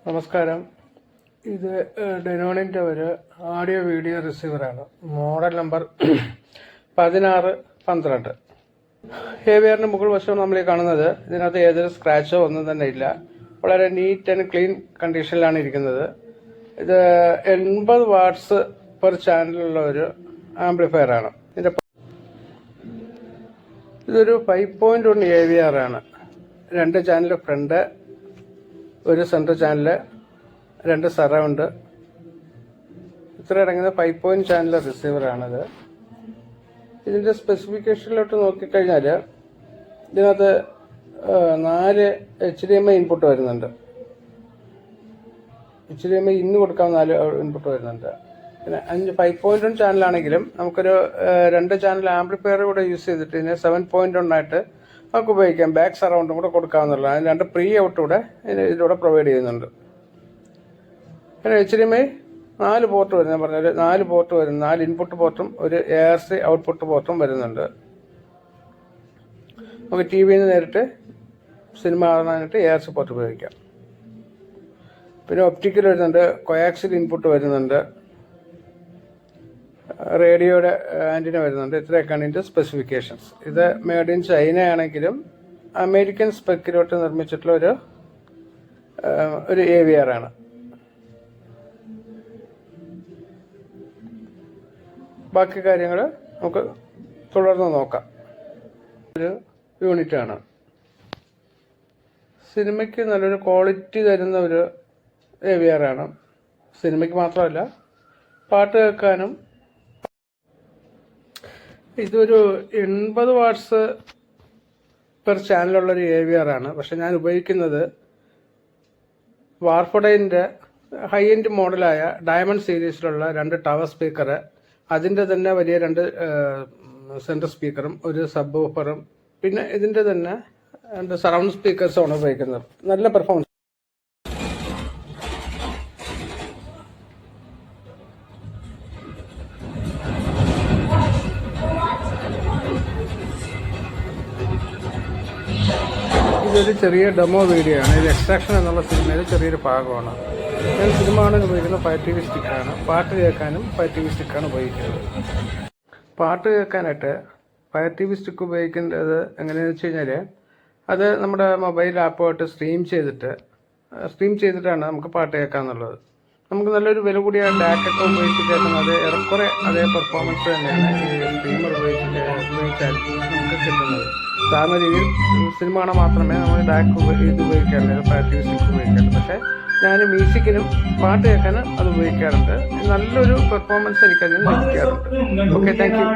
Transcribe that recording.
നമസ്കാരം. ഇത് ഡെനോണിൻ്റെ ഒരു ഓഡിയോ വീഡിയോ റിസീവറാണ്. Model number 1612. ഹേവിയറിൻ്റെ മുകൾ വശം നമ്മൾ കാണുന്നത്. ഇതിനകത്ത് ഏതൊരു സ്ക്രാച്ചോ ഒന്നും തന്നെ ഇല്ല. വളരെ നീറ്റ് ആൻഡ് ക്ലീൻ കണ്ടീഷനിലാണ് ഇരിക്കുന്നത്. ഇത് 80 വാട്ട്സ് പെർ ചാനലുള്ള ഒരു ആംപ്ലിഫയർ ആണ്. ഇതൊരു 5.1 AVR ആണ്. 2 ചാനൽ ഫ്രണ്ട്, ഒരു സെൻട്രൽ ചാനല്, 2 സറൗണ്ട്, ഇത്ര അടങ്ങുന്ന 5 ചാനൽ റിസീവറാണിത്. ഇതിൻ്റെ സ്പെസിഫിക്കേഷനിലോട്ട് നോക്കിക്കഴിഞ്ഞാൽ ഇതിനകത്ത് 4 HDMI ഇൻപുട്ട് വരുന്നുണ്ട്. HDMI ഇന്ന് കൊടുക്കാൻ 4 ഇൻപുട്ട് വരുന്നുണ്ട്. പിന്നെ 5.1 ചാനലാണെങ്കിലും നമുക്കൊരു 2 ചാനൽ ആംപ്ലിഫയർ കൂടെ യൂസ് ചെയ്തിട്ട് ഇതിനെ 7.1 ആയിട്ട് നമുക്ക് ഉപയോഗിക്കാം. ബാക്ക് സറൗണ്ടും കൂടെ കൊടുക്കാവുന്നതാണ്. അതിന് 2 പ്രീ ഔട്ട് കൂടെ ഇതിലൂടെ പ്രൊവൈഡ് ചെയ്യുന്നുണ്ട്. പിന്നെ HDMI 4 പോർട്ട് വരുന്നത്, ഞാൻ പറഞ്ഞാൽ 4 പോർട്ട് വരുന്നു. 4 ഇൻപുട്ട് പോർട്ടും ഒരു ARC ഔട്ട്പുട്ട് പോർട്ടും വരുന്നുണ്ട്. നമുക്ക് TV ന്ന് നേരിട്ട് സിനിമ കാണാനായിട്ട് ARC പോർട്ട് ഉപയോഗിക്കാം. പിന്നെ ഒപ്റ്റിക്കൽ വരുന്നുണ്ട്, കോയാക്സിൽ ഇൻപുട്ട് വരുന്നുണ്ട്, റേഡിയോയുടെ ആൻറ്റിന വരുന്നുണ്ട്. ഇത്രയൊക്കെയാണ് ഇതിൻ്റെ സ്പെസിഫിക്കേഷൻസ്. ഇത് മെയ്ഡ് ഇൻ ചൈന ആണെങ്കിലും അമേരിക്കൻ സ്പെക്കിലോട്ട് നിർമ്മിച്ചിട്ടുള്ള ഒരു AVR ആണ്. ബാക്കി കാര്യങ്ങൾ നമുക്ക് തുടർന്ന് നോക്കാം. ഒരു യൂണിറ്റാണ്. സിനിമയ്ക്ക് നല്ലൊരു ക്വാളിറ്റി തരുന്ന ഒരു AVR ആണ്. സിനിമയ്ക്ക് മാത്രമല്ല, പാട്ട് കേൾക്കാനും. ഇതൊരു 80 വാട്ട്സ് പെർ ചാനലുള്ളൊരു AVR ആണ്. പക്ഷെ ഞാൻ ഉപയോഗിക്കുന്നത് വാർഫോഡൈൻ്റെ ഹൈ എൻഡ് മോഡലായ ഡയമണ്ട് സീരീസിലുള്ള 2 ടവർ സ്പീക്കർ, അതിൻ്റെ തന്നെ വലിയ 2 സെൻട്രൽ സ്പീക്കറും ഒരു സബ് വൂഫറും, പിന്നെ ഇതിൻ്റെ തന്നെ 2 സറൗണ്ട് സ്പീക്കേഴ്സുമാണ് ഉപയോഗിക്കുന്നത്. നല്ല പെർഫോമൻസ്. ഇതൊരു ചെറിയ ഡെമോ വീഡിയോ ആണ്. ഇത് എക്സ്ട്രാക്ഷൻ എന്നുള്ള സിനിമയിൽ ചെറിയൊരു ഭാഗമാണ്. ഞാൻ സിനിമ കാണാൻ ഉപയോഗിക്കുന്ന Fire TV സ്റ്റിക്കാണ്. പാട്ട് കേൾക്കാനും Fire TV സ്റ്റിക്കാണ് ഉപയോഗിക്കുന്നത്. പാട്ട് കേൾക്കാനായിട്ട് Fire TV സ്റ്റിക്ക് ഉപയോഗിക്കേണ്ടത് എങ്ങനെയാണെന്ന് വെച്ച് കഴിഞ്ഞാൽ, അത് നമ്മുടെ മൊബൈൽ ആപ്പുമായിട്ട് സ്ട്രീം ചെയ്തിട്ടാണ് നമുക്ക് പാട്ട് കേൾക്കാമെന്നുള്ളത്. നമുക്ക് നല്ലൊരു വില കൂടിയ ഡാറ്റൊക്കെ ഉപയോഗിച്ച് കേൾക്കുന്നത് ഏറെക്കുറെ അതേ പെർഫോമൻസ് തന്നെയാണ് ഈ സ്ട്രീമർ ഉപയോഗിച്ചാൽ നമുക്ക് കിട്ടുന്നത്. സാധാരണ രീതിയിൽ സിനിമ കാണാൻ മാത്രമേ നമ്മൾ ഡാക്ക് ഇത് ഉപയോഗിക്കാറുള്ളൂ, Fire TV സ്റ്റിക്ക് ഉപയോഗിക്കാറുണ്ട്. പക്ഷേ ഞാൻ മ്യൂസിക്കിനും പാട്ട് കേൾക്കാനും അത് ഉപയോഗിക്കാറുണ്ട്. നല്ലൊരു പെർഫോമൻസ് എനിക്കതിന് ലഭിക്കാറുണ്ട്. Okay, thank you.